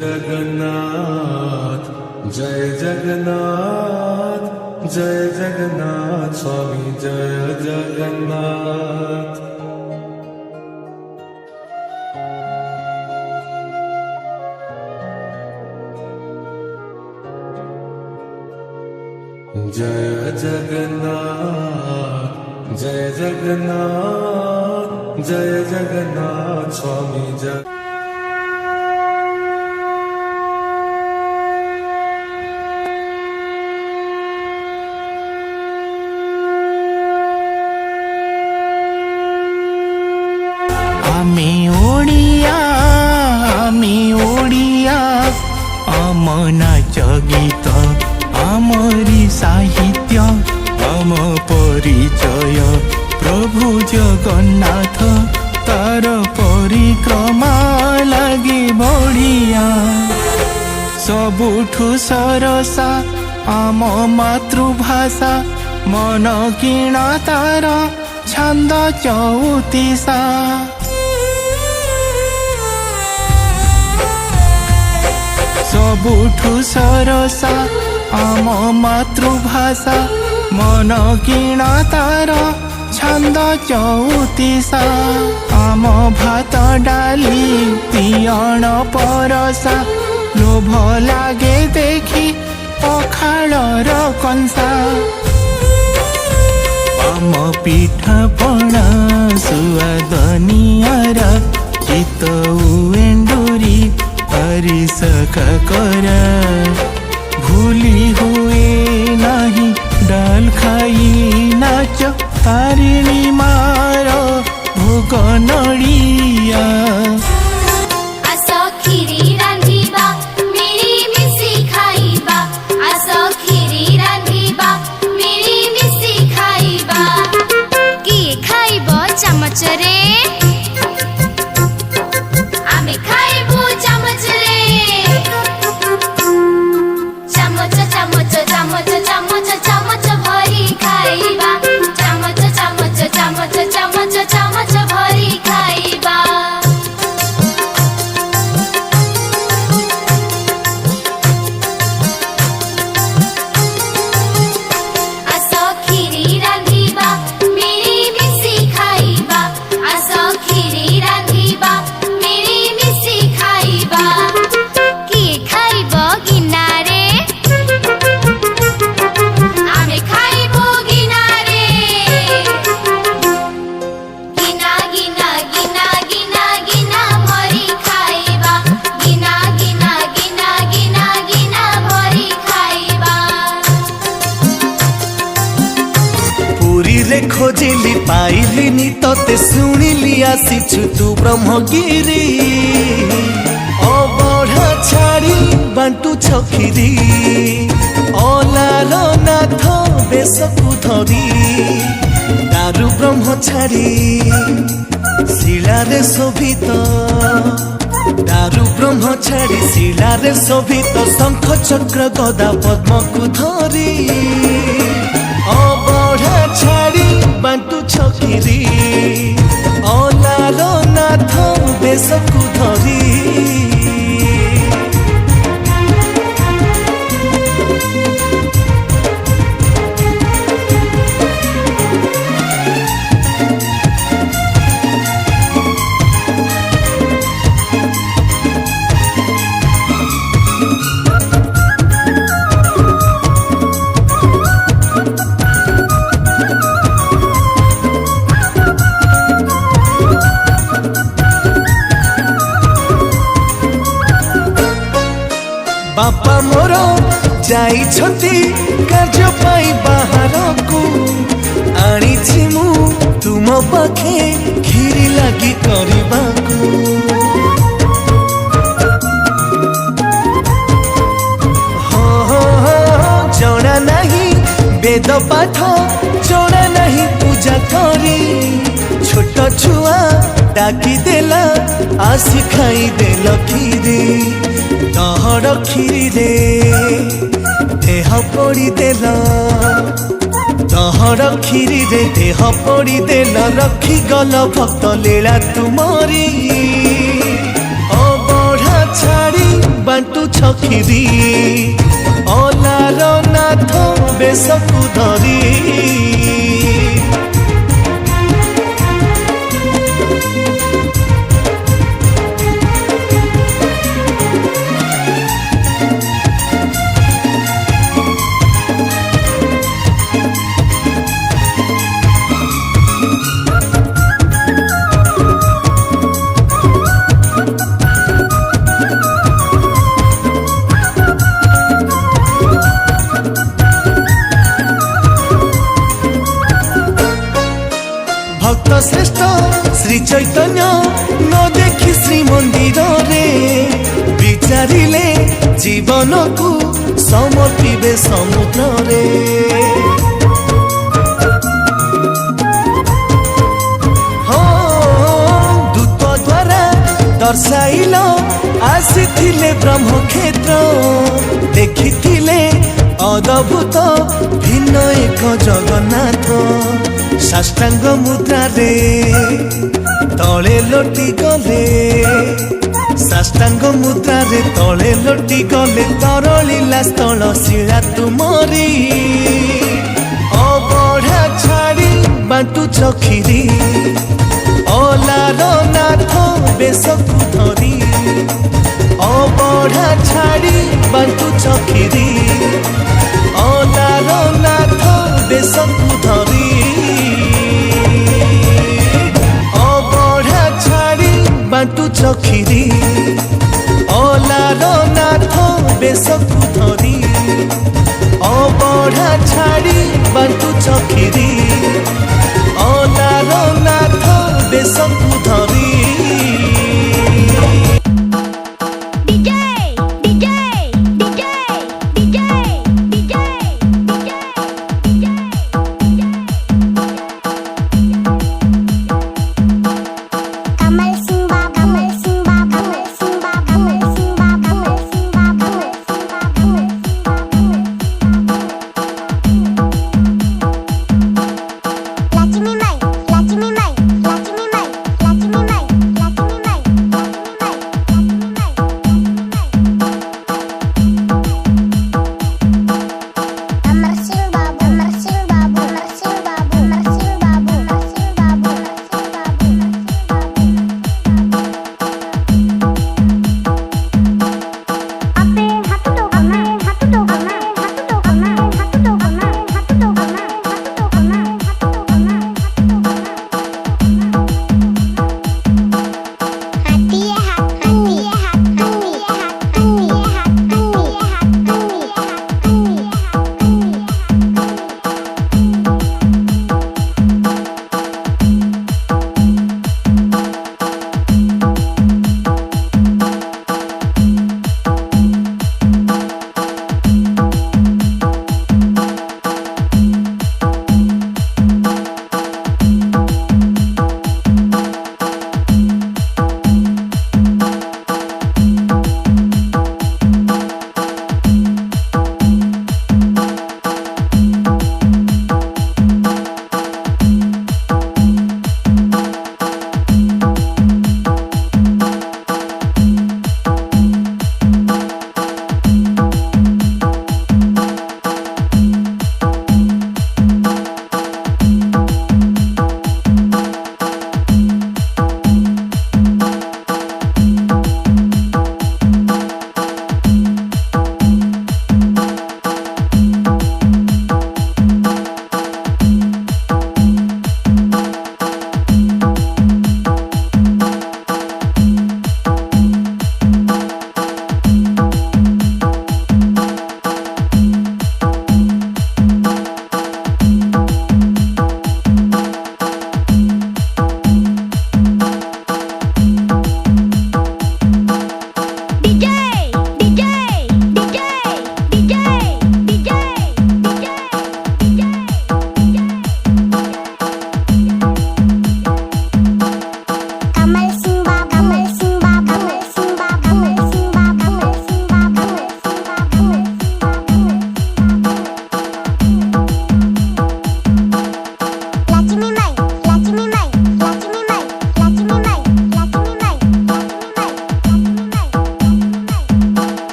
जगन्नाथ जय जगन्नाथ जय जगन्नाथ स्वामी जय जगन्नाथ। जय जगन्नाथ जय जगन्नाथ जय जगन्नाथ स्वामी जय। आमी ओडिया आम नाच गीत आमरी साहित्य आम परिचय प्रभु जगन्नाथ तार परिक्रमा लगे बढ़िया सबुठु सरसा आम मातृभाषा मन किणा तार छंद 34। सबुठु सरसा आम मातृभाषा मन किणा तार छंद 34। आम भात डाली तियण परसा लोभ लागे देखी पखाळर कंसा आम पिठा पणा सुआद नियर चितऊ एंडुरी हरिस काकरा भूली हुए नहीं डाल खाई नाच तारिणी मार भोग नड़िया। चमच रे आमे खाइबू चमच रे चमच चमच चमच चमच चमच भरी खाइबा चमच चमच चमच चमच चमच भरी खाइबा। आस खीरी रांधिबा मेरी मिसी खाइबा आस खीरी रांधिबा मेरी मिसी खाइबा किए खाइब गिना रे आमे खाइबो गिना रे गिना गिना गिना गिना गिना भरी खाइबा गिना गिना गिना गिना गिना भरी खाइबा। पुरी रे खोजिली पाइलिनी तते शुणिली आसीछु तू ब्रह्मगिरी अबढ़ा छाड़ी बांटू छखिरी अलालो नाथ बेसकु धरी दारु ब्रह्म छाड़ी शिलारे शोभित दारु ब्रह्म छाड़ी शिलारे शोभित शंख चक्र गदा पद्मकु धरी अबढ़ा छाड़ी बांटू छखिरी अलालो नाथ बेसकु धरी। बापा मोर जाइछंती कार्य पाई बाहरकू आनिछि मु तुम पाखे खीरी लागी करिबाकू हो हो हो जणा नहीं वेद पाठ जणा नहीं पूजा करी छोट छुआ डाकी देला आसी खाई देल खीरी तहर खीरी रे देह पड़ी देल तहर खीरी रे देह पड़ी देल रखी गल भक्त लीला तुमरी अबढ़ा छाड़ी ବାଣ୍ଟୁ ଛଖିରି ଅଲାର ନାଥ ବେଶକୁ ଧରି ভক্ত শ্রেষ্ঠ শ্রী চৈতন্য ন দেখি শ্রীমন্দির রে বিচারিলে জীবনকু সমর্পিবে সমুদ্রে দূত দ্বারা দর্শাইল আসিলে ব্রহ্মক্ষেত্র দেখিলে অদ্ভুত ভিন্ন এক জগন্নাথ সাষ্টাঙ্গ মুদ্রারে তলে লোটি গলে সাষ্টাঙ্গ মুদ্রারে তলে লোটি গলে তরলিলা স্থল শিরা তুমরি অবঢ়া ছাড়ি বাটু চখিরি অলার নাথ বেশকু ধরি অবঢ়া ছাড়ি বাটু চখিরি অলার নাথ বেশকু ধরি অবঢ়া ছাড়ি বাটু চখিরি